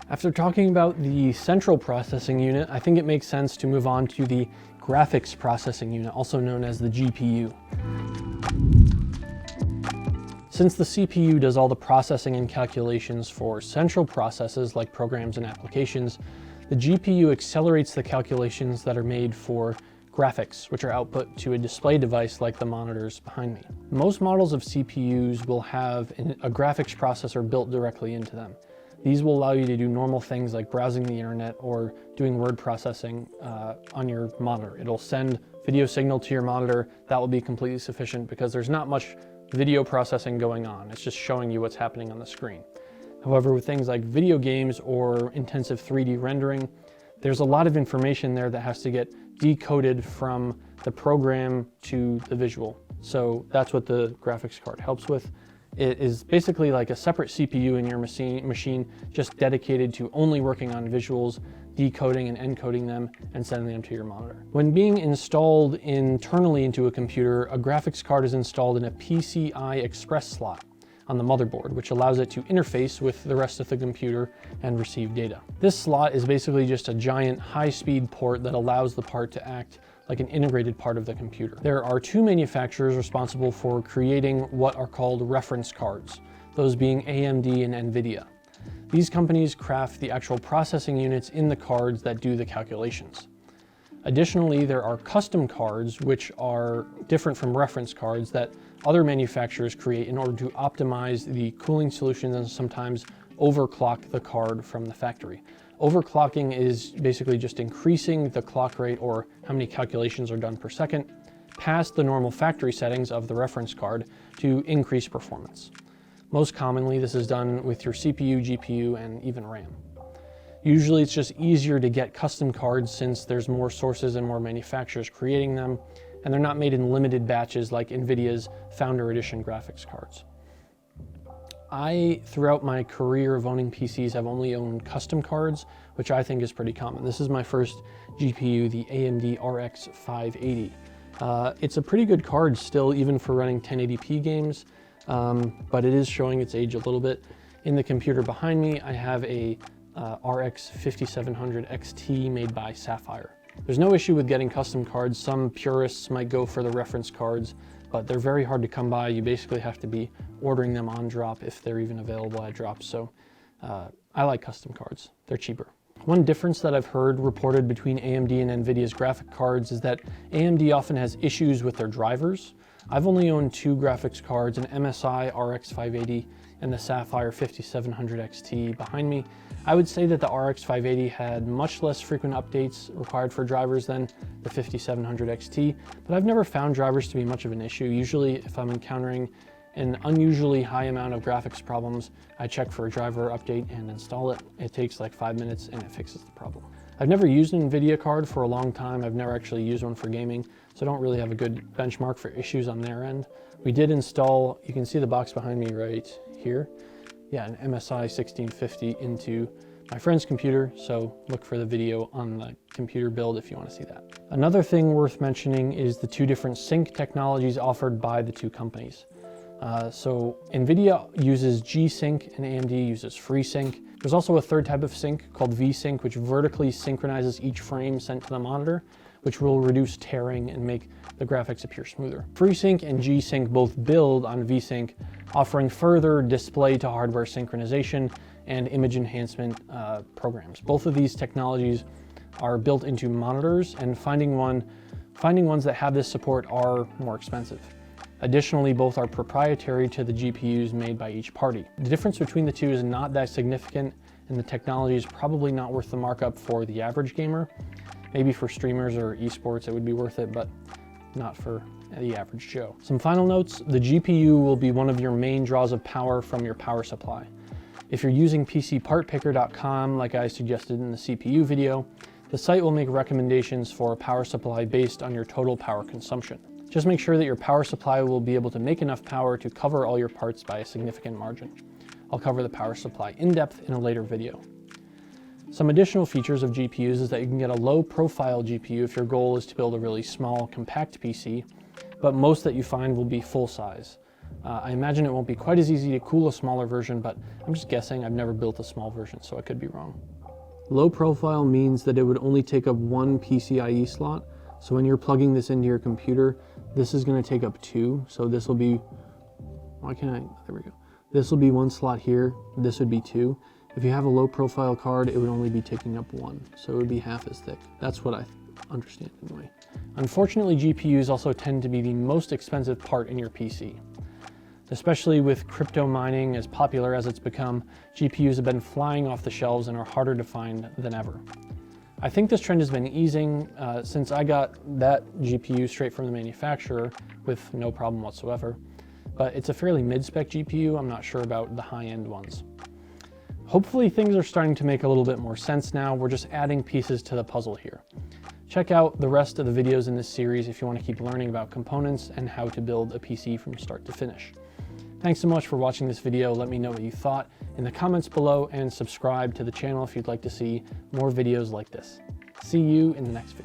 After talking about the central processing unit, I think it makes sense to move on to the graphics processing unit, also known as the GPU. Since the CPU does all the processing and calculations for central processes like programs and applications, the GPU accelerates the calculations that are made for graphics, which are output to a display device like the monitors behind me. Most models of CPUs will have a graphics processor built directly into them. These will allow you to do normal things like browsing the internet or doing word processing on your monitor. It'll send video signal to your monitor. That will be completely sufficient because there's not much video processing going on. It's just showing you what's happening on the screen. However, with things like video games or intensive 3D rendering, there's a lot of information there that has to get decoded from the program to the visual. So that's what the graphics card helps with. It is basically like a separate CPU in your machine, just dedicated to only working on visuals, decoding and encoding them, and sending them to your monitor. When being installed internally into a computer, a graphics card is installed in a PCI Express slot on the motherboard, which allows it to interface with the rest of the computer and receive data. This slot is basically just a giant high-speed port that allows the part to act like an integrated part of the computer. There are two manufacturers responsible for creating what are called reference cards, those being AMD and NVIDIA. These companies craft the actual processing units in the cards that do the calculations. Additionally, there are custom cards, which are different from reference cards that other manufacturers create in order to optimize the cooling solutions and sometimes overclock the card from the factory. Overclocking is basically just increasing the clock rate, or how many calculations are done per second, past the normal factory settings of the reference card to increase performance. Most commonly, this is done with your CPU, GPU, and even RAM. Usually it's just easier to get custom cards since there's more sources and more manufacturers creating them, and they're not made in limited batches like NVIDIA's Founder Edition graphics cards. I, throughout my career of owning PCs, have only owned custom cards, which I think is pretty common. This is my first GPU, the AMD RX 580. It's a pretty good card still, even for running 1080p games, but it is showing its age a little bit. In the computer behind me, I have a RX 5700 XT made by Sapphire. There's no issue with getting custom cards. Some purists might go for the reference cards, but they're very hard to come by. You basically have to be ordering them on drop if they're even available at drop. So I like custom cards. They're cheaper. One difference that I've heard reported between AMD and NVIDIA's graphic cards is that AMD often has issues with their drivers. I've only owned two graphics cards, an MSI RX 580 and the Sapphire 5700 XT behind me. I would say that the RX 580 had much less frequent updates required for drivers than the 5700 XT, but I've never found drivers to be much of an issue. Usually if I'm encountering an unusually high amount of graphics problems, I check for a driver update and install it. It takes like 5 minutes and it fixes the problem. I've never used an NVIDIA card for a long time. I've never actually used one for gaming, so I don't really have a good benchmark for issues on their end. We did install, you can see the box behind me right here. Yeah, an MSI 1650 into my friend's computer, so look for the video on the computer build if you want to see that. Another thing worth mentioning is the two different sync technologies offered by the two companies. So NVIDIA uses G-Sync and AMD uses FreeSync. There's also a third type of sync called V-Sync, which vertically synchronizes each frame sent to the monitor, which will reduce tearing and make the graphics appear smoother. FreeSync and G-Sync both build on V-Sync, offering further display to hardware synchronization and image enhancement programs. Both of these technologies are built into monitors, and finding ones that have this support are more expensive. Additionally, both are proprietary to the GPUs made by each party. The difference between the two is not that significant, and the technology is probably not worth the markup for the average gamer. Maybe for streamers or esports it would be worth it, but not for the average Joe. Some final notes: the GPU will be one of your main draws of power from your power supply. If you're using PCPartPicker.com, like I suggested in the CPU video, the site will make recommendations for a power supply based on your total power consumption. Just make sure that your power supply will be able to make enough power to cover all your parts by a significant margin. I'll cover the power supply in depth in a later video. Some additional features of GPUs is that you can get a low profile GPU if your goal is to build a really small, compact PC, but most that you find will be full size. I imagine it won't be quite as easy to cool a smaller version, but I'm just guessing. I've never built a small version, so I could be wrong. Low profile means that it would only take up one PCIe slot. So when you're plugging this into your computer, this is going to take up 2. So this will be, there we go. This will be 1 slot here. This would be 2. If you have a low profile card, it would only be taking up 1. So it would be half as thick. That's what I understand anyway. Unfortunately, GPUs also tend to be the most expensive part in your PC. Especially with crypto mining as popular as it's become, GPUs have been flying off the shelves and are harder to find than ever. I think this trend has been easing since I got that GPU straight from the manufacturer with no problem whatsoever, but it's a fairly mid-spec GPU. I'm not sure about the high-end ones. Hopefully things are starting to make a little bit more sense now. We're just adding pieces to the puzzle here. Check out the rest of the videos in this series if you want to keep learning about components and how to build a PC from start to finish. Thanks so much for watching this video. Let me know what you thought in the comments below and subscribe to the channel if you'd like to see more videos like this. See you in the next video.